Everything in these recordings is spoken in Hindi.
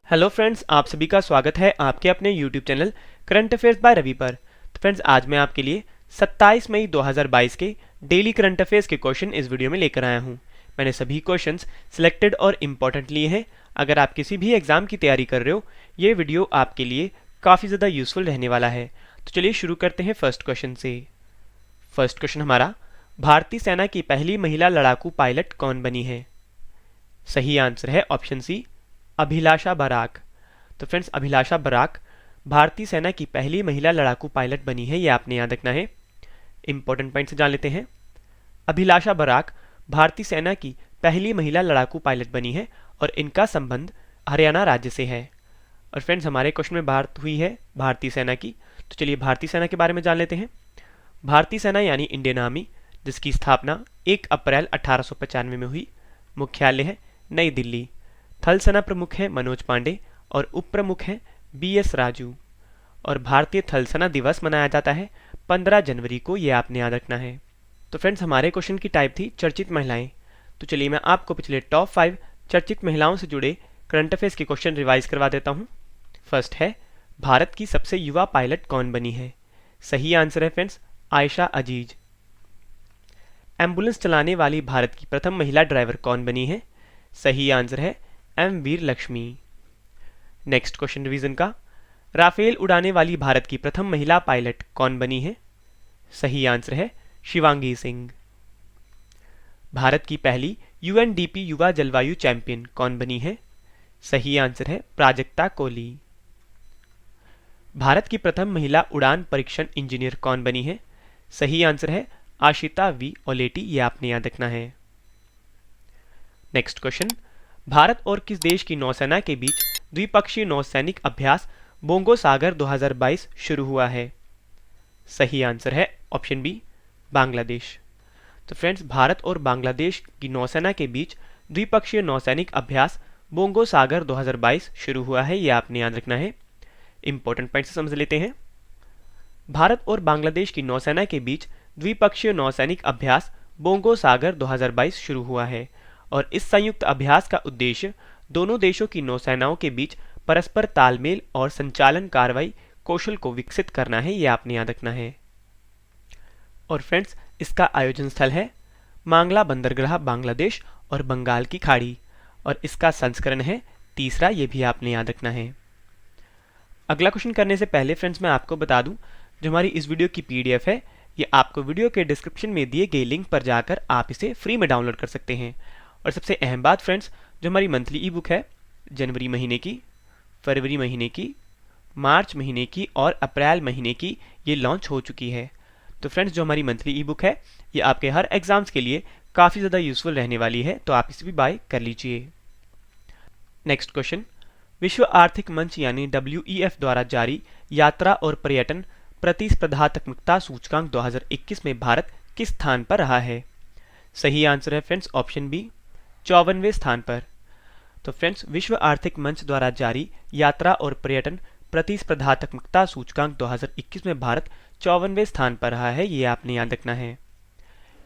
हेलो फ्रेंड्स, आप सभी का स्वागत है आपके अपने YouTube channel current affairs by Ravi पर। तो फ्रेंड्स, आज मैं आपके लिए 27 मई 2022 के डेली करंट अफेयर्स के क्वेश्चन इस वीडियो में लेकर आया हूं। मैंने सभी क्वेश्चंस सिलेक्टेड और इम्पॉर्टेंट लिए हैं। अगर आप किसी भी एग्जाम की तैयारी कर रहे हो, ये वीडियो आपके लिए काफ़ी ज़्यादा यूजफुल रहने वाला है। तो चलिए शुरू करते हैं फर्स्ट क्वेश्चन से। फर्स्ट क्वेश्चन हमारा, भारतीय सेना की पहली महिला लड़ाकू पायलट कौन बनी है? सही आंसर है ऑप्शन सी, अभिलाषा बराक। तो फ्रेंड्स, अभिलाषा बराक भारतीय सेना की पहली महिला लड़ाकू पायलट बनी है, ये आपने याद रखना है। इंपॉर्टेंट पॉइंट से जान लेते हैं। अभिलाषा बराक भारतीय सेना की पहली महिला लड़ाकू पायलट बनी है और इनका संबंध हरियाणा राज्य से है। और फ्रेंड्स, हमारे क्वेश्चन में बात हुई है भारतीय सेना की, तो चलिए भारतीय सेना के बारे में जान लेते हैं। भारतीय सेना यानी इंडियन आर्मी, जिसकी स्थापना 1 अप्रैल 1895 में हुई। मुख्यालय है नई दिल्ली। थल सेना प्रमुख हैं मनोज पांडे और उप प्रमुख हैं BS राजू। और भारतीय थल सेना दिवस मनाया जाता है 15 जनवरी को, ये आपने याद रखना है। तो फ्रेंड्स, हमारे क्वेश्चन की टाइप थी चर्चित महिलाएं। तो चलिए मैं आपको पिछले टॉप 5 चर्चित महिलाओं से जुड़े करंट अफेयर्स के क्वेश्चन रिवाइज करवा देता हूँ। फर्स्ट है, भारत की सबसे युवा पायलट कौन बनी है? सही आंसर है फ्रेंड्स, आयशा अजीज। एम्बुलेंस चलाने वाली भारत की प्रथम महिला ड्राइवर कौन बनी है? सही आंसर है M वीर लक्ष्मी। नेक्स्ट क्वेश्चन रिवीजन का, राफेल उड़ाने वाली भारत की प्रथम महिला पायलट कौन बनी है? सही आंसर है शिवांगी सिंह। भारत की पहली UNDP युवा जलवायु चैंपियन कौन बनी है? सही आंसर है प्राजक्ता कोली। भारत की प्रथम महिला उड़ान परीक्षण इंजीनियर कौन बनी है? सही आंसर है आशिता V ओलेटी, ये आपने याद रखना है। नेक्स्ट क्वेश्चन, भारत और किस देश की नौसेना के बीच द्विपक्षीय नौसैनिक अभ्यास बोंगो सागर 2022 शुरू हुआ है? सही आंसर है ऑप्शन बी, बांग्लादेश। तो फ्रेंड्स, भारत और बांग्लादेश की नौसेना के बीच द्विपक्षीय नौसैनिक अभ्यास बोंगो सागर 2022 शुरू हुआ है, ये आपने याद रखना है। इंपॉर्टेंट पॉइंट से समझ लेते हैं। भारत और बांग्लादेश की नौसेना के बीच द्विपक्षीय नौसैनिक अभ्यास बोंगो सागर 2022 शुरू हुआ है और इस संयुक्त अभ्यास का उद्देश्य दोनों देशों की नौसेनाओं के बीच परस्पर तालमेल और संचालन कार्रवाई कौशल को विकसित करना है, ये आपने याद रखना है। और फ्रेंड्स, इसका आयोजन स्थल है मांगला बंदरगाह बांग्लादेश और बंगाल की खाड़ी, और इसका संस्करण है 3, ये भी आपने याद रखना है। अगला क्वेश्चन करने से पहले फ्रेंड्स, मैं आपको बता दूं, जो हमारी इस वीडियो की PDF है, ये आपको वीडियो के डिस्क्रिप्शन में दिए गए लिंक पर जाकर आप इसे फ्री में डाउनलोड कर सकते हैं। और सबसे अहम बात फ्रेंड्स, जो हमारी मंथली ई बुक है जनवरी महीने की, फरवरी महीने की, मार्च महीने की और अप्रैल महीने की, ये लॉन्च हो चुकी है। तो फ्रेंड्स, जो हमारी मंथली ई बुक है, ये आपके हर एग्जाम्स के लिए काफ़ी ज़्यादा यूजफुल रहने वाली है, तो आप इसे भी बाय कर लीजिए। नेक्स्ट क्वेश्चन, विश्व आर्थिक मंच यानी WEF द्वारा जारी यात्रा और पर्यटन प्रतिस्पर्धात्मकता सूचकांक 2021 में भारत किस स्थान पर रहा है? सही आंसर है फ्रेंड्स ऑप्शन बी, 54वें स्थान पर। तो फ्रेंड्स, विश्व आर्थिक मंच द्वारा जारी यात्रा और पर्यटन प्रतिस्पर्धात्मकता सूचकांक 2021 में भारत 54वें स्थान पर रहा है, ये आपने याद रखना है।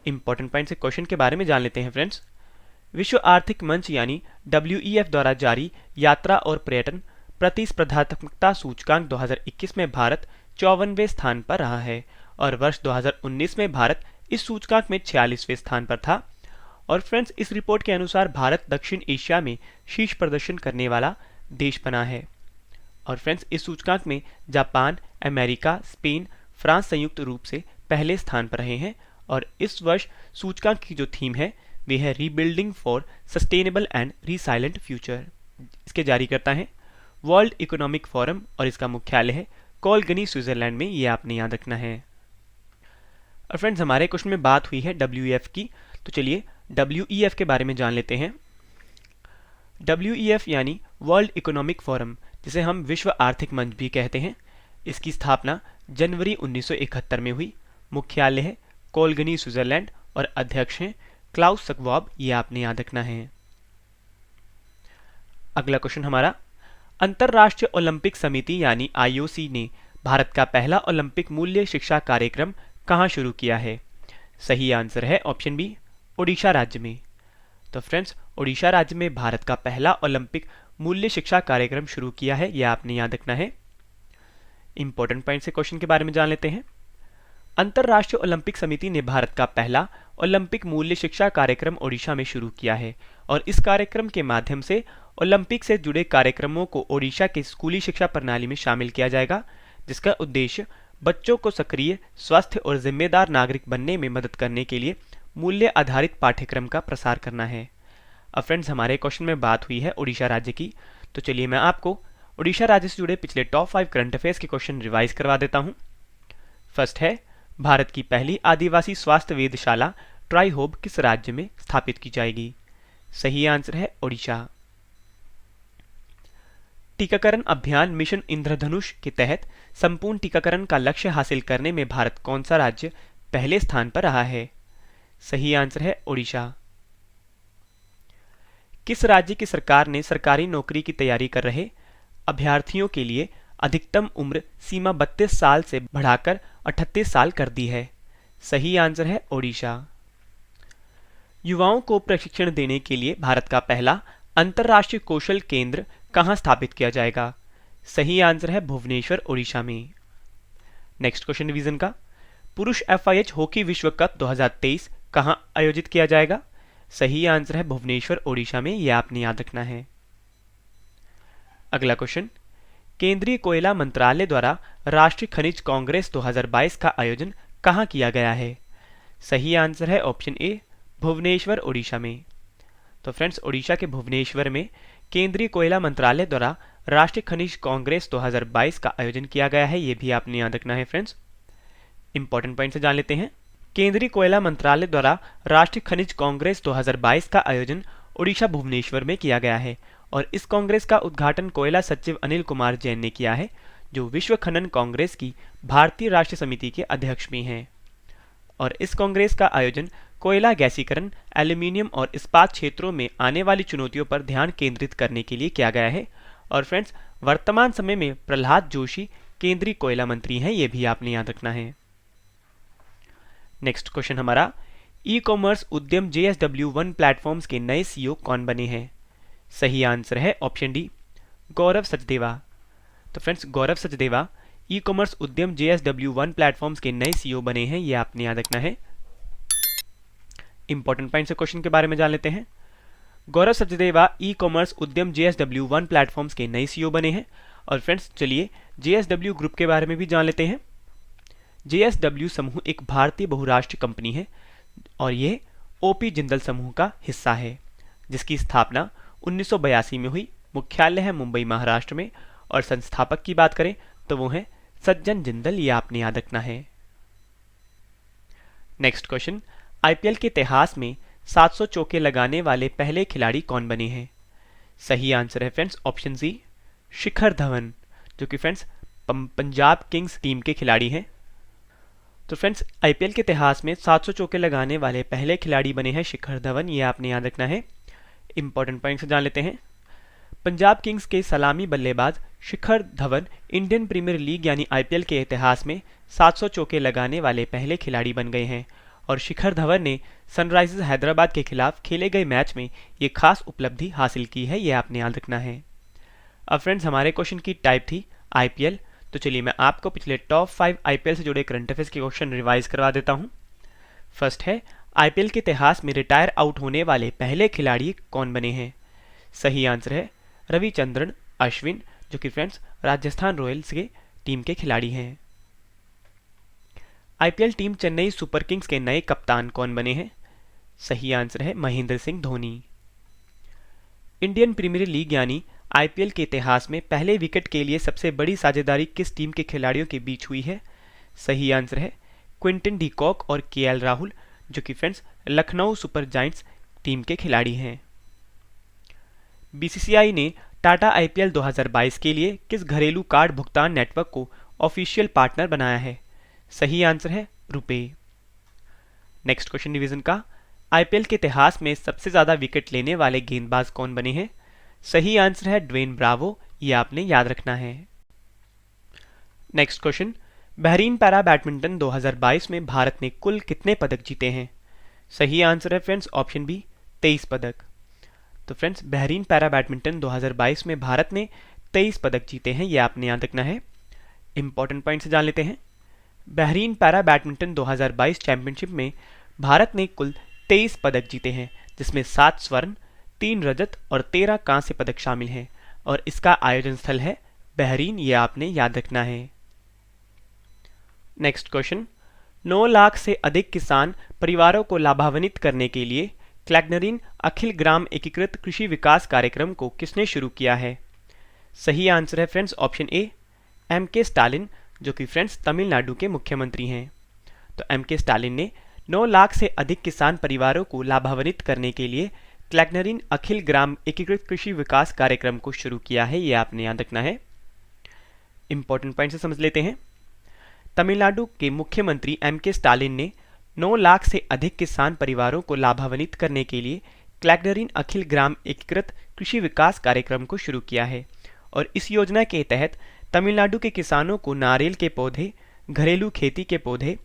इंपॉर्टेंट पॉइंट से क्वेश्चन के बारे में जान लेते हैं फ्रेंड्स। विश्व आर्थिक मंच यानी WEF द्वारा जारी यात्रा और पर्यटन प्रतिस्पर्धात्मकता सूचकांक 2021 में भारत 54वें स्थान पर रहा है और वर्ष 2019 में भारत इस सूचकांक में 46वें स्थान पर था। और फ्रेंड्स, इस रिपोर्ट के अनुसार भारत दक्षिण एशिया में शीर्ष प्रदर्शन करने वाला देश बना है। और फ्रेंड्स, इस सूचकांक में जापान, अमेरिका, स्पेन, फ्रांस संयुक्त रूप से पहले स्थान पर रहे हैं। और इस वर्ष सूचकांक की जो थीम है, वे है rebuilding for sustainable and resilient future. इसके जारीकर्ता है वर्ल्ड इकोनॉमिक फोरम और इसका मुख्यालय है कोलगनी, स्विट्जरलैंड में, ये आपने याद रखना है। और फ्रेंड्स, हमारे क्वेश्चन में बात हुई है WEF की, तो चलिए WEF के बारे में जान लेते हैं। WEF यानी वर्ल्ड इकोनॉमिक फोरम, जिसे हम विश्व आर्थिक मंच भी कहते हैं, इसकी स्थापना जनवरी 1971 में हुई। मुख्यालय है कोलगनी, स्विट्जरलैंड और अध्यक्ष हैं क्लाउस स्वाब, ये आपने याद रखना है। अगला क्वेश्चन हमारा, अंतर्राष्ट्रीय ओलंपिक समिति यानी IOC ने भारत का पहला ओलंपिक मूल्य शिक्षा कार्यक्रम कहाँ शुरू किया है? सही आंसर है ऑप्शन बी, ओडिशा राज्य में। तो फ्रेंड्स, ओडिशा राज्य में भारत का पहला ओलंपिक मूल्य शिक्षा कार्यक्रम शुरू किया है, यह आपने याद रखना है। इंपॉर्टेंट पॉइंट से क्वेश्चन के बारे में जान लेते हैं। अंतर्राष्ट्रीय ओलंपिक समिति ने भारत का पहला ओलंपिक मूल्य शिक्षा कार्यक्रम ओडिशा में शुरू किया है और इस कार्यक्रम के माध्यम से ओलंपिक से जुड़े कार्यक्रमों को ओडिशा के स्कूली शिक्षा प्रणाली में शामिल किया जाएगा, जिसका उद्देश्य बच्चों को सक्रिय, स्वस्थ और जिम्मेदार नागरिक बनने में मदद करने के लिए मूल्य आधारित पाठ्यक्रम का प्रसार करना है। अब फ्रेंड्स, हमारे क्वेश्चन में बात हुई है ओडिशा राज्य की, तो चलिए मैं आपको ओडिशा राज्य से जुड़े पिछले टॉप 5 करंट अफेयर्स के क्वेश्चन रिवाइज करवा देता हूं। फर्स्ट है, भारत की पहली आदिवासी स्वास्थ्य वेधशाला ट्राई होब किस राज्य में स्थापित की जाएगी? सही आंसर है ओडिशा। टीकाकरण अभियान मिशन इंद्रधनुष के तहत संपूर्ण टीकाकरण का लक्ष्य हासिल करने में भारत कौन सा राज्य पहले स्थान पर रहा है? सही आंसर है ओडिशा। किस राज्य की सरकार ने सरकारी नौकरी की तैयारी कर रहे अभ्यर्थियों के लिए अधिकतम उम्र सीमा 32 साल से बढ़ाकर 38 साल कर दी है? सही आंसर है ओडिशा। युवाओं को प्रशिक्षण देने के लिए भारत का पहला अंतर्राष्ट्रीय कौशल केंद्र कहां स्थापित किया जाएगा? सही आंसर है भुवनेश्वर, ओडिशा में। नेक्स्ट क्वेश्चन रिवीजन का, पुरुष FIH हॉकी विश्व कप 2023 कहां आयोजित किया जाएगा? सही आंसर है भुवनेश्वर, ओडिशा में, यह आपने याद रखना है। अगला क्वेश्चन, केंद्रीय कोयला मंत्रालय द्वारा राष्ट्रीय खनिज कांग्रेस 2022 का आयोजन कहां किया गया है? सही आंसर है ऑप्शन ए, भुवनेश्वर, ओडिशा में। तो फ्रेंड्स, ओडिशा के भुवनेश्वर में केंद्रीय कोयला मंत्रालय द्वारा राष्ट्रीय खनिज कांग्रेस 2022 का आयोजन किया गया है, यह भी आपने याद रखना है फ्रेंड्स। इंपॉर्टेंट पॉइंट से जान लेते हैं। केंद्रीय कोयला मंत्रालय द्वारा राष्ट्रीय खनिज कांग्रेस 2022 का आयोजन ओडिशा भुवनेश्वर में किया गया है और इस कांग्रेस का उद्घाटन कोयला सचिव अनिल कुमार जैन ने किया है, जो विश्व खनन कांग्रेस की भारतीय राष्ट्रीय समिति के अध्यक्ष भी हैं। और इस कांग्रेस का आयोजन कोयला गैसीकरण, एल्यूमीनियम और इस्पात क्षेत्रों में आने वाली चुनौतियों पर ध्यान केंद्रित करने के लिए किया गया है। और फ्रेंड्स, वर्तमान समय में प्रहलाद जोशी केंद्रीय कोयला मंत्री हैं, यह भी आपने याद रखना है। नेक्स्ट क्वेश्चन हमारा, ई कॉमर्स उद्यम JSW1 प्लेटफॉर्म्स के नए CEO कौन बने हैं? सही आंसर है ऑप्शन डी, गौरव सचदेवा। तो फ्रेंड्स, गौरव सचदेवा ई कॉमर्स उद्यम JSW1 प्लेटफॉर्म्स के नए CEO बने हैं, यह आपने याद रखना है। इंपॉर्टेंट पॉइंट से क्वेश्चन के बारे में जान लेते हैं। गौरव सचदेवा ई कॉमर्स उद्यम JSW1 प्लेटफॉर्म्स के नए CEO बने हैं। और फ्रेंड्स, चलिए JSW ग्रुप के बारे में भी जान लेते हैं। JSW समूह एक भारतीय बहुराष्ट्रीय कंपनी है और यह OP जिंदल समूह का हिस्सा है, जिसकी स्थापना 1982 में हुई। मुख्यालय है मुंबई, महाराष्ट्र में और संस्थापक की बात करें तो वो है सज्जन जिंदल, ये आपने याद रखना है। नेक्स्ट क्वेश्चन, IPL के इतिहास में 700 चौके लगाने वाले पहले खिलाड़ी कौन बने हैं? सही आंसर है friends option C, Shikhar Dhawan, जो कि फ्रेंड्स पंजाब किंग्स टीम के खिलाड़ी हैं। तो फ्रेंड्स, IPL के इतिहास में 700 चौके लगाने वाले पहले खिलाड़ी बने हैं शिखर धवन, ये आपने याद रखना है। इंपॉर्टेंट पॉइंट से जान लेते हैं। पंजाब किंग्स के सलामी बल्लेबाज Shikhar Dhawan Indian Premier League यानी IPL के इतिहास में 700 चौके लगाने वाले पहले खिलाड़ी बन गए हैं और शिखर धवन ने सनराइजर्स हैदराबाद के खिलाफ खेले गए मैच में ये खास उपलब्धि हासिल की है, ये आपने याद रखना है। अब फ्रेंड्स, हमारे क्वेश्चन की टाइप थी IPL, तो चलिए मैं आपको पिछले टॉप 5 IPL से जुड़े करंट अफेयर्स के क्वेश्चन रिवाइज करवा देता हूँ। फर्स्ट है, IPL के इतिहास में रिटायर आउट होने वाले पहले खिलाड़ी कौन बने हैं? सही आंसर है रविचंद्रन अश्विन, जो कि फ्रेंड्स राजस्थान रॉयल्स के टीम के खिलाड़ी हैं। IPL team Chennai Super Kings के नए कप्तान कौन बने हैं? सही आंसर है Mahendra Singh Dhoni. Indian Premier League यानी IPL के इतिहास में पहले विकेट के लिए सबसे बड़ी साझेदारी किस टीम के खिलाड़ियों के बीच हुई है? सही आंसर है क्विंटन डी कॉक और KL राहुल, जो कि friends Lucknow super giants team के खिलाड़ी हैं। BCCI ने टाटा IPL 2022 के लिए किस घरेलू कार्ड भुगतान नेटवर्क को ऑफिशियल पार्टनर बनाया है? सही आंसर है रुपे। नेक्स्ट क्वेश्चन डिवीजन का, IPL के इतिहास में सबसे ज्यादा विकेट लेने वाले गेंदबाज कौन बने हैं? सही आंसर है ड्वेन ब्रावो, ये आपने याद रखना है। Next question, Bahrain para badminton 2022 में भारत ने कुल कितने पदक जीते हैं? सही आंसर है फ्रेंड्स ऑप्शन बी, 23 पदक। तो फ्रेंड्स बहरीन पैरा बैडमिंटन 2022 में भारत ने 23 पदक जीते हैं, ये आपने याद रखना है। इंपॉर्टेंट पॉइंट से जान लेते हैं। बहरीन पैरा बैडमिंटन 2022 चैंपियनशिप में भारत ने कुल 23 पदक जीते हैं, जिसमें 7 स्वर्ण, 3 रजत और 13 कांस्य पदक शामिल हैं और इसका आयोजन स्थल है बहरीन, ये आपने याद रखना है। नेक्स्ट क्वेश्चन, 9 लाख से अधिक किसान परिवारों को लाभान्वित करने के लिए क्लैग्नरीन अखिल ग्राम एकीकृत कृषि विकास कार्यक्रम को किसने शुरू किया है? सही आंसर है friends option A, MK. Stalin, जो कि फ्रेंड्स तमिलनाडु के मुख्यमंत्री हैं। तो एम.के. स्टालिन ने 9 लाख से अधिक किसान परिवारों को लाभान्वित करने के लिए क्लैग्नरीन अखिल ग्राम एकीकृत कृषि विकास कार्यक्रम को शुरू किया है, ये आपने याद रखना है। इंपॉर्टेंट पॉइंट से समझ लेते हैं। तमिलनाडु के मुख्यमंत्री एम.के. स्टालिन ने 9 लाख से अधिक किसान परिवारों को लाभान्वित करने के लिए क्लैग्नरीन अखिल ग्राम एकीकृत कृषि विकास कार्यक्रम को शुरू किया है और इस योजना के तहत तमिलनाडु के किसानों को नारियल के पौधे, घरेलू खेती के पौधे,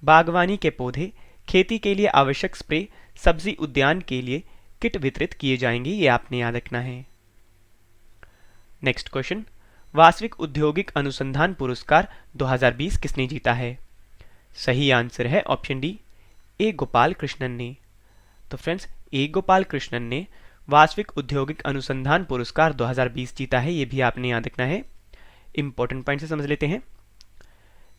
बागवानी के पौधे, खेती के लिए आवश्यक स्प्रे, सब्जी उद्यान के लिए किट वितरित किए जाएंगे, ये आपने याद रखना है। नेक्स्ट क्वेश्चन, वास्तविक औद्योगिक अनुसंधान पुरस्कार 2020 किसने जीता है? सही आंसर है ऑप्शन डी, ए गोपाल कृष्णन ने। तो फ्रेंड्स ए गोपाल कृष्णन ने वास्तविक औद्योगिक अनुसंधान पुरस्कार 2020 जीता है, ये भी आपने याद रखना है। इंपॉर्टेंट पॉइंट से समझ लेते हैं।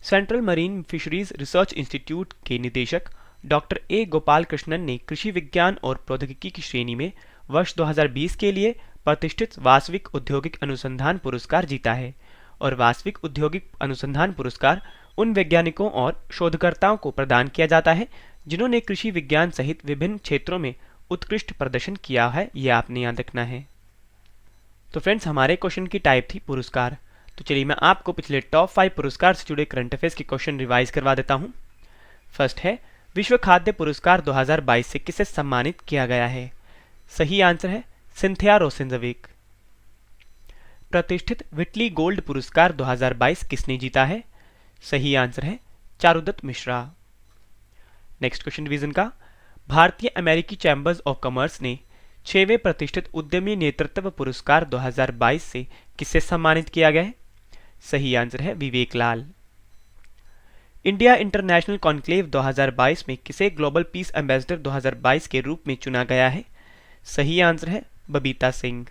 Central marine fisheries research institute के निदेशक डॉक्टर ए गोपाल कृष्णन ने कृषि विज्ञान और प्रौद्योगिकी की श्रेणी में वर्ष 2020 के लिए प्रतिष्ठित वास्तविक औद्योगिक अनुसंधान पुरस्कार जीता है और वास्तविक औद्योगिक अनुसंधान पुरस्कार उन वैज्ञानिकों और शोधकर्ताओं को प्रदान किया जाता है जिन्होंने कृषि विज्ञान सहित विभिन्न क्षेत्रों में उत्कृष्ट प्रदर्शन किया है, यह आपने याद रखना है। तो फ्रेंड्स हमारे क्वेश्चन की टाइप थी पुरस्कार। तो चलिए मैं आपको पिछले टॉप 5 पुरस्कार से जुड़े करंट अफेयर्स के क्वेश्चन रिवाइज करवा देता हूं। फर्स्ट है, विश्व खाद्य पुरस्कार 2022 से किसे सम्मानित किया गया है? सही आंसर है सिंथिया रोसेनज़वेग। प्रतिष्ठित व्हिटली गोल्ड पुरस्कार 2022 किसने जीता है? सही आंसर है Charudatt Mishra. Next question revision का, भारतीय अमेरिकी चैम्बर्स ऑफ कॉमर्स ने 6वें प्रतिष्ठित उद्यमी नेतृत्व पुरस्कार 2022 से किसे सम्मानित किया गया है? सही आंसर है विवेक लाल। इंडिया इंटरनेशनल कॉन्क्लेव 2022 में किसे ग्लोबल पीस एम्बेसडर 2022 के रूप में चुना गया है? सही आंसर है बबीता सिंह।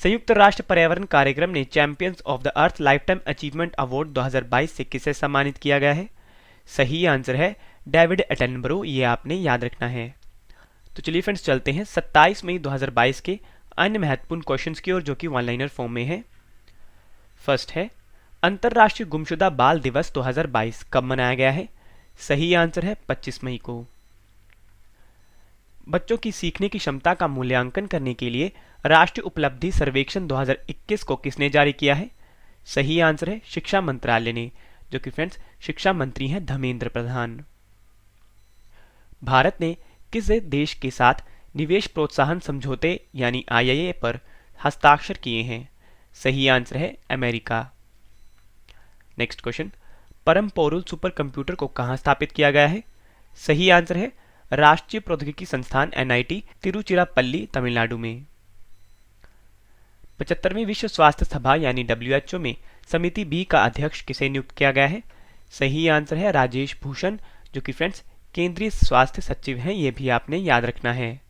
संयुक्त राष्ट्र पर्यावरण कार्यक्रम ने champions of the earth lifetime achievement award 2022 से किसे सम्मानित किया गया है? सही आंसर है डेविड एटनबरो, ये आपने याद रखना है। तो चलिए फ्रेंड्स चलते हैं 27 मई 2022 के अन्य महत्वपूर्ण क्वेश्चंस की ओर, जो कि वन लाइनर फॉर्म में है। फर्स्ट है, अंतर्राष्ट्रीय गुमशुदा बाल दिवस 2022 कब मनाया गया है? सही आंसर है 25 मई को। बच्चों की सीखने की क्षमता का मूल्यांकन करने के लिए राष्ट्रीय उपलब्धि सर्वेक्षण 2021 को किसने जारी किया है? सही आंसर है शिक्षा मंत्रालय ने, जो कि फ्रेंड्स शिक्षा मंत्री हैं धर्मेंद्र प्रधान। भारत ने किस देश के साथ निवेश प्रोत्साहन समझौते यानी IIA पर हस्ताक्षर किए हैं? सही आंसर है अमेरिका। नेक्स्ट क्वेश्चन, परम पौरुल सुपर कंप्यूटर को कहां स्थापित किया गया है? सही आंसर है राष्ट्रीय प्रौद्योगिकी संस्थान NIT तिरुचिरापल्ली तमिलनाडु में। 75वीं विश्व स्वास्थ्य सभा यानी WHO में समिति B का अध्यक्ष किसे नियुक्त किया गया है? सही आंसर है राजेश भूषण, जो कि फ्रेंड्स केंद्रीय स्वास्थ्य सचिव हैं, ये भी आपने याद रखना है।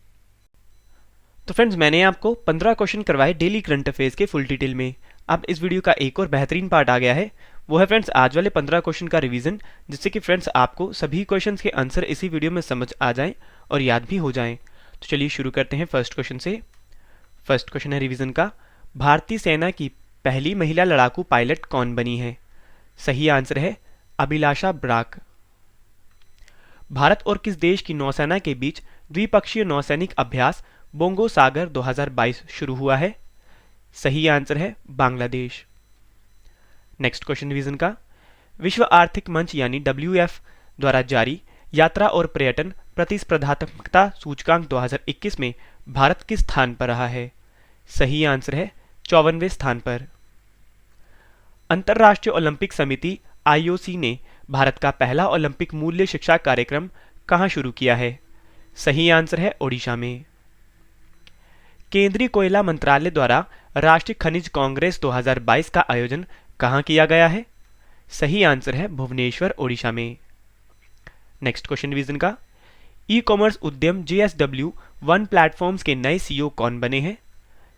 तो फ्रेंड्स मैंने आपको 15 क्वेश्चन करवाए डेली करंट अफेयर्स के फुल डिटेल में। अब इस वीडियो का एक और बेहतरीन पार्ट आ गया है, वो है फ्रेंड्स आज वाले 15 क्वेश्चन का रिवीजन, जिससे कि फ्रेंड्स आपको सभी क्वेश्चंस के आंसर इसी वीडियो में समझ आ जाएं और याद भी हो जाएं। तो चलिए शुरू करते हैं फर्स्ट क्वेश्चन से। फर्स्ट क्वेश्चन है रिवीजन का, भारतीय सेना की पहली महिला लड़ाकू पायलट कौन बनी है? सही आंसर है अभिलाषा ब्राक। भारत और किस देश की नौसेना के बीच द्विपक्षीय नौसैनिक अभ्यास बोंगो सागर 2022 शुरू हुआ है? सही आंसर है बांग्लादेश। नेक्स्ट क्वेश्चन रिवीजन का, विश्व आर्थिक मंच यानी WEF द्वारा जारी यात्रा और पर्यटन प्रतिस्पर्धात्मकता सूचकांक 2021 में भारत किस स्थान पर रहा है? सही आंसर है 54वें स्थान पर। अंतर्राष्ट्रीय ओलंपिक समिति IOC ने भारत का पहला ओलंपिक मूल्य शिक्षा कार्यक्रम कहां शुरू किया है? सही आंसर है ओडिशा में। केंद्रीय कोयला मंत्रालय द्वारा राष्ट्रीय खनिज कांग्रेस 2022 का आयोजन कहाँ किया गया है? सही आंसर है भुवनेश्वर, ओडिशा में। नेक्स्ट क्वेश्चन रिवीजन का, ई कॉमर्स उद्यम JSW वन प्लेटफॉर्म्स के नए CEO कौन बने हैं?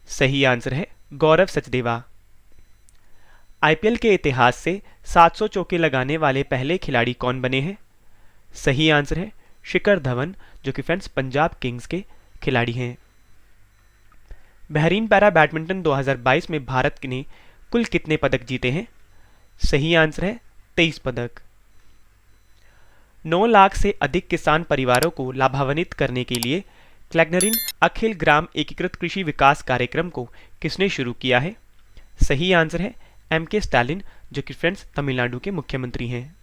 सही आंसर है गौरव सचदेवा। IPL के इतिहास से 700 चौके लगाने वाले पहले खिलाड़ी कौन बने हैं? सही आंसर है शिखर धवन, जो कि फ्रेंड्स पंजाब किंग्स के खिलाड़ी हैं। बहरीन पैरा बैडमिंटन 2022 में भारत ने कुल कितने पदक जीते हैं? सही आंसर है 23 पदक। 9 लाख से अधिक किसान परिवारों को लाभान्वित करने के लिए क्लैग्नरिन अखिल ग्राम एकीकृत कृषि विकास कार्यक्रम को किसने शुरू किया है? सही आंसर है MK स्टालिन, जो कि फ्रेंड्स तमिलनाडु के मुख्यमंत्री हैं।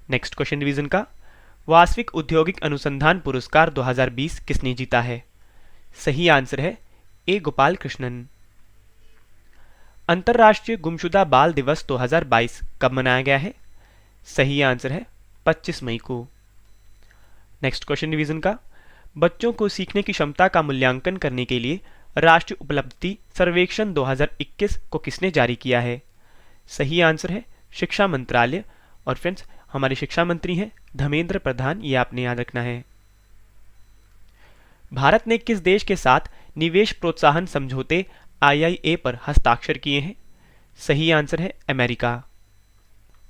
नेक्स्ट क्वेश्चन रिवीजन का, वास्तविक औद्योगिक अनुसंधान पुरस्कार 2020 किसने जीता है? सही आंसर है A गोपाल कृष्णन। अंतर्राष्ट्रीय गुमशुदा बाल दिवस 2022 कब मनाया गया है? सही आंसर है 25 मई को। नेक्स्ट क्वेश्चन रिवीजन का, बच्चों को सीखने की क्षमता का मूल्यांकन करने के लिए राष्ट्रीय उपलब्धि सर्वेक्षण 2021 को किसने जारी किया है? सही आंसर है शिक्षा मंत्रालय, और फ्रेंड्स हमारे शिक्षा मंत्री हैं धर्मेंद्र प्रधान, ये आपने याद रखना है। भारत ने किस देश के साथ निवेश प्रोत्साहन समझौते IIA पर हस्ताक्षर किए हैं? सही आंसर है अमेरिका।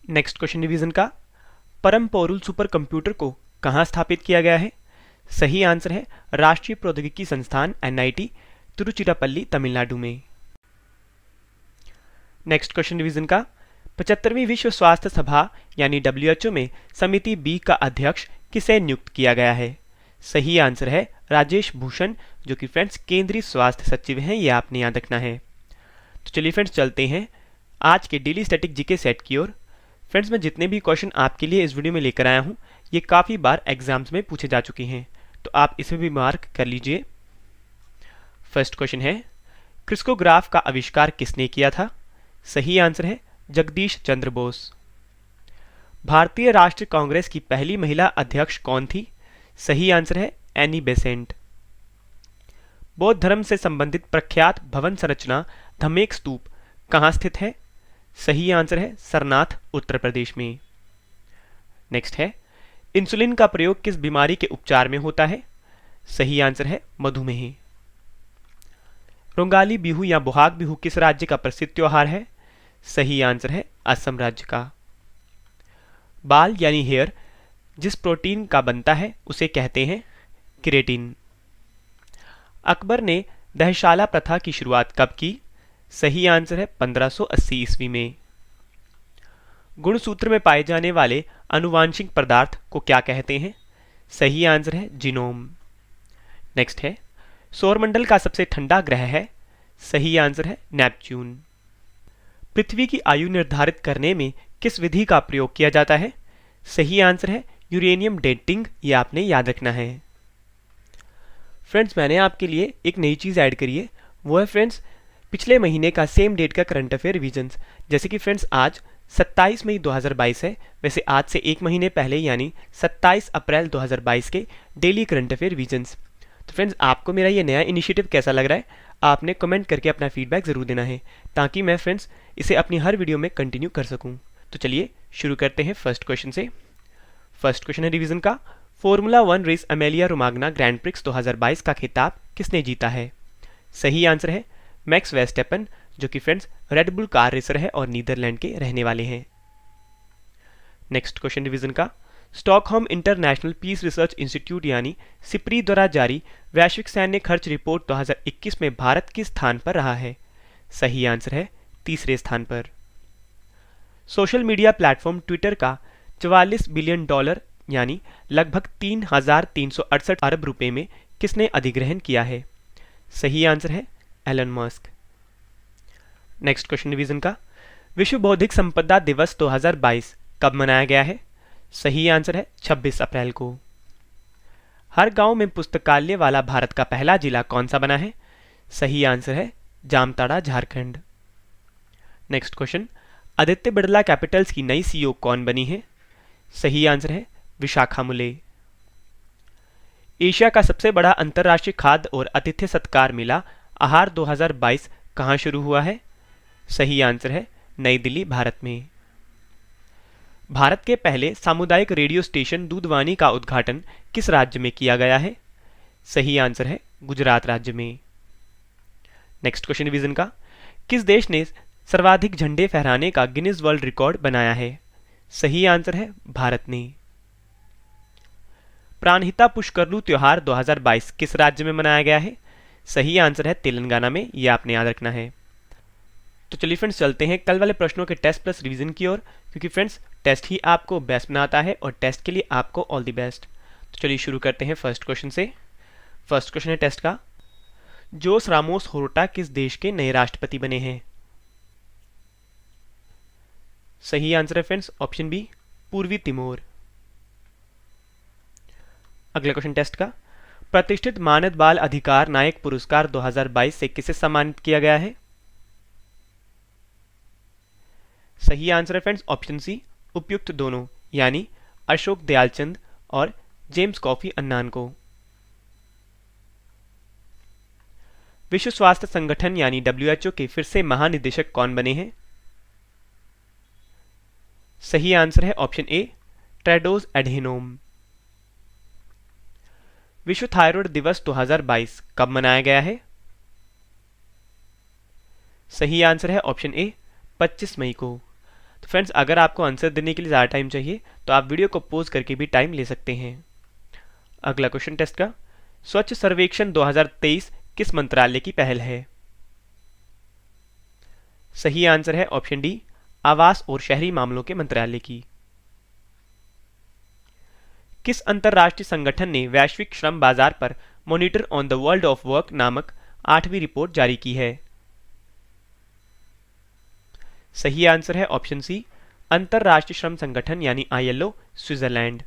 नेक्स्ट क्वेश्चन रिवीजन का, परम पौरुल सुपर कंप्यूटर को कहाँ स्थापित किया गया है? सही आंसर है राष्ट्रीय प्रौद्योगिकी संस्थान NIT तिरुचिरापल्ली, तमिलनाडु में। नेक्स्ट क्वेश्चन रिवीजन का, 75वीं विश्व स्वास्थ्य सभा यानी WHO में समिति B का अध्यक्ष किसे नियुक्त किया गया है? सही आंसर है राजेश भूषण, जो कि फ्रेंड्स केंद्रीय स्वास्थ्य सचिव हैं, ये आपने याद रखना है। तो चलिए फ्रेंड्स चलते हैं आज के डेली स्टैटिक जीके सेट की ओर। फ्रेंड्स मैं जितने भी क्वेश्चन आपके लिए इस वीडियो में लेकर आया हूँ ये काफ़ी बार एग्जाम्स में पूछे जा चुके हैं, तो आप इसे भी मार्क कर लीजिए। फर्स्ट क्वेश्चन है, क्रिस्कोग्राफ का आविष्कार किसने किया था? सही आंसर है जगदीश चंद्र बोस। भारतीय राष्ट्रीय कांग्रेस की पहली महिला अध्यक्ष कौन थी? सही आंसर है एनी बेसेंट। बौद्ध धर्म से संबंधित प्रख्यात भवन संरचना धमेक स्तूप कहाँ स्थित है? सही आंसर है सरनाथ, उत्तर प्रदेश में। नेक्स्ट है, इंसुलिन का प्रयोग किस बीमारी के उपचार में होता है? सही आंसर है मधुमेह। रोंगाली बिहू या बोहाग बिहू किस राज्य का प्रसिद्ध त्योहार है? सही आंसर है असम राज्य का। बाल यानी हेयर जिस प्रोटीन का बनता है उसे कहते हैं केराटिन। अकबर ने दहशाला प्रथा की शुरुआत कब की? सही आंसर है 1580 ईस्वी में। गुणसूत्र में पाए जाने वाले आनुवांशिक पदार्थ को क्या कहते हैं? सही आंसर है जीनोम। नेक्स्ट है, सौरमंडल का सबसे ठंडा ग्रह है? सही आंसर है नेपच्यून। पृथ्वी की आयु निर्धारित करने में किस विधि का प्रयोग किया जाता है? सही आंसर है यूरेनियम डेटिंग, ये आपने याद रखना है। फ्रेंड्स मैंने आपके लिए एक नई चीज़ ऐड करी है, वो है फ्रेंड्स पिछले महीने का सेम डेट का करंट अफेयर रिविजन्स। जैसे कि फ्रेंड्स आज 27 मई 2022 है, वैसे आज से एक महीने पहले यानी 27 अप्रैल 2022 के डेली करंट अफेयर रिविजन्स। तो फ्रेंड्स आपको मेरा ये नया इनिशिएटिव कैसा लग रहा है आपने कमेंट करके अपना फीडबैक ज़रूर देना है, ताकि मैं फ्रेंड्स इसे अपनी हर वीडियो में कंटिन्यू कर सकूं। तो चलिए शुरू करते हैं फर्स्ट क्वेश्चन से। फर्स्ट क्वेश्चन है रिवीजन का, formula 1 race Emilia Romagna Grand Prix 2022 का खिताब किसने जीता है? सही आंसर है मैक्स वेस्टेपन, जो कि फ्रेंड्स रेडबुल कार रेसर है और नीदरलैंड के रहने वाले हैं। नेक्स्ट क्वेश्चन रिवीजन का, Stockholm International Peace Research Institute यानी सिप्री द्वारा जारी वैश्विक सैन्य खर्च रिपोर्ट 2021 में भारत किस स्थान पर रहा है? सही आंसर है तीसरे स्थान पर। सोशल मीडिया प्लेटफॉर्म ट्विटर का $44 बिलियन यानी लगभग 3,368 अरब रुपए में किसने अधिग्रहण किया है? सही आंसर है Elon Musk. Next question revision का, विश्व बौद्धिक संपदा दिवस 2022 कब मनाया गया है? सही आंसर है 26 अप्रैल को। हर गांव में पुस्तकालय वाला भारत का पहला जिला कौन सा बना है? सही आंसर है Jamtara, Jharkhand. Next question, Aditya Birla Capitals की नई CEO कौन बनी है? सही आंसर है विशाखा मुले। एशिया का सबसे बड़ा अंतर्राष्ट्रीय खाद्य और आतिथ्य सत्कार मेला आहार 2022 कहाँ शुरू हुआ है? सही आंसर है नई दिल्ली, भारत में। भारत के पहले सामुदायिक रेडियो स्टेशन दूधवानी का उद्घाटन किस राज्य में किया गया है? सही आंसर है गुजरात राज्य में। नेक्स्ट क्वेश्चन रिवीजन का, किस देश ने सर्वाधिक झंडे फहराने का गिनीज वर्ल्ड रिकॉर्ड बनाया है? सही आंसर है भारत ने। प्राणहिता पुष्करलू त्योहार 2022 किस राज्य में मनाया गया है? सही आंसर है तेलंगाना में, यह आपने याद रखना है। तो चलिए फ्रेंड्स चलते हैं कल वाले प्रश्नों के टेस्ट प्लस रिवीजन की ओर, क्योंकि फ्रेंड्स टेस्ट ही आपको बेस्ट बनाता है और टेस्ट के लिए आपको ऑल द बेस्ट। तो चलिए शुरू करते हैं फर्स्ट क्वेश्चन से। फर्स्ट क्वेश्चन है टेस्ट का, जोस रामोस होर्टा किस देश के नए राष्ट्रपति बने हैं? सही आंसर है फ्रेंड्स ऑप्शन बी, पूर्वी तिमोर। अगला क्वेश्चन टेस्ट का, प्रतिष्ठित मानद बाल अधिकार नायक पुरस्कार 2022 से किसे सम्मानित किया गया है? सही आंसर है फ्रेंड्स ऑप्शन सी, उपयुक्त दोनों, यानी अशोक दयालचंद और जेम्स कॉफी अन्नान को। विश्व स्वास्थ्य संगठन यानी WHO के फिर से महानिदेशक कौन बने हैं? सही आंसर है ऑप्शन ए, टेड्रोस एडहेनोम। विश्व थायराइड दिवस 2022 कब मनाया गया है? सही आंसर है ऑप्शन ए, 25 मई को। तो फ्रेंड्स अगर आपको आंसर देने के लिए ज़्यादा टाइम चाहिए तो आप वीडियो को पॉज करके भी टाइम ले सकते हैं। अगला क्वेश्चन टेस्ट का, स्वच्छ सर्वेक्षण 2023 किस मंत्रालय की पहल है? सही आंसर है ऑप्शन डी, आवास और शहरी मामलों के मंत्रालय की। किस अंतर्राष्ट्रीय संगठन ने वैश्विक श्रम बाजार पर monitor on the world of work नामक 8वीं रिपोर्ट जारी की है? सही आंसर है ऑप्शन सी, अंतर्राष्ट्रीय श्रम संगठन यानी ILO, स्विट्जरलैंड।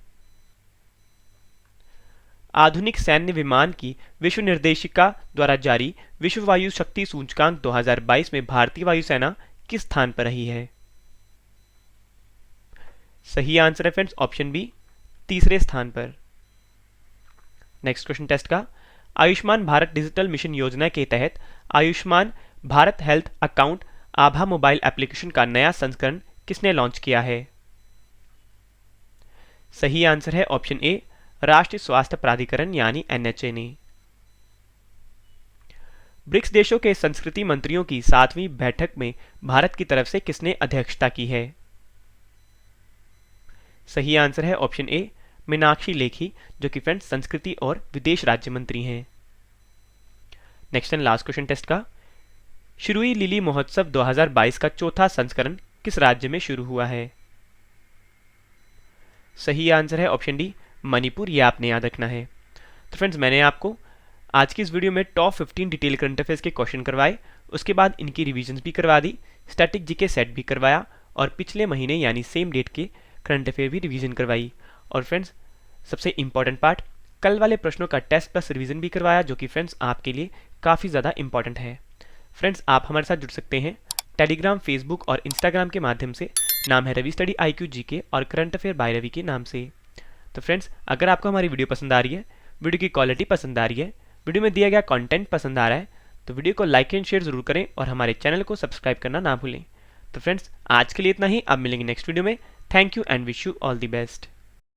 आधुनिक सैन्य विमान की विश्व निर्देशिका द्वारा जारी विश्व वायु शक्ति सूचकांक 2022 में भारतीय वायुसेना किस स्थान पर रही है? सही आंसर है फ्रेंड्स ऑप्शन बी, तीसरे स्थान पर। नेक्स्ट क्वेश्चन टेस्ट का, आयुष्मान भारत डिजिटल मिशन योजना के तहत आयुष्मान भारत हेल्थ अकाउंट आभा मोबाइल एप्लीकेशन का नया संस्करण किसने लॉन्च किया है? सही आंसर है ऑप्शन ए, राष्ट्रीय स्वास्थ्य प्राधिकरण यानी NHA ने। ब्रिक्स देशों के संस्कृति मंत्रियों की 7वीं बैठक में भारत की तरफ से किसने अध्यक्षता की है? सही आंसर है ऑप्शन ए, मीनाक्षी लेखी, जो कि फ्रेंड्स संस्कृति और विदेश राज्य मंत्री हैं। Next and last question test का, शिरुई लिली महोत्सव 2022 का चौथा संस्करण किस राज्य में शुरू हुआ है? सही आंसर है ऑप्शन डी, मणिपुर, यह आपने याद रखना है। तो फ्रेंड्स मैंने आपको आज की इस वीडियो में टॉप 15 डिटेल करंट अफेयर्स के क्वेश्चन करवाए, उसके बाद इनकी रिवीजन भी करवा दी, स्टैटिक जीके सेट भी करवाया और पिछले महीने यानी सेम डेट के करंट अफेयर भी रिवीजन करवाई। और फ्रेंड्स सबसे इंपॉर्टेंट पार्ट, कल वाले प्रश्नों का टेस्ट प्लस रिवीजन भी करवाया, जो कि फ्रेंड्स आपके लिए काफ़ी ज़्यादा इंपॉर्टेंट है। फ्रेंड्स आप हमारे साथ जुड़ सकते हैं टेलीग्राम, फेसबुक और इंस्टाग्राम के माध्यम से। नाम है रवि स्टडी IQ GK और करंट अफेयर बाय रवि के नाम से। तो फ्रेंड्स अगर आपको हमारी वीडियो पसंद आ रही है, वीडियो की क्वालिटी पसंद आ रही है, वीडियो में दिया गया कंटेंट पसंद आ रहा है, तो वीडियो को लाइक एंड शेयर जरूर करें और हमारे चैनल को सब्सक्राइब करना ना भूलें। तो फ्रेंड्स आज के लिए इतना ही, अब मिलेंगे नेक्स्ट वीडियो में। Thank you and wish you all the best.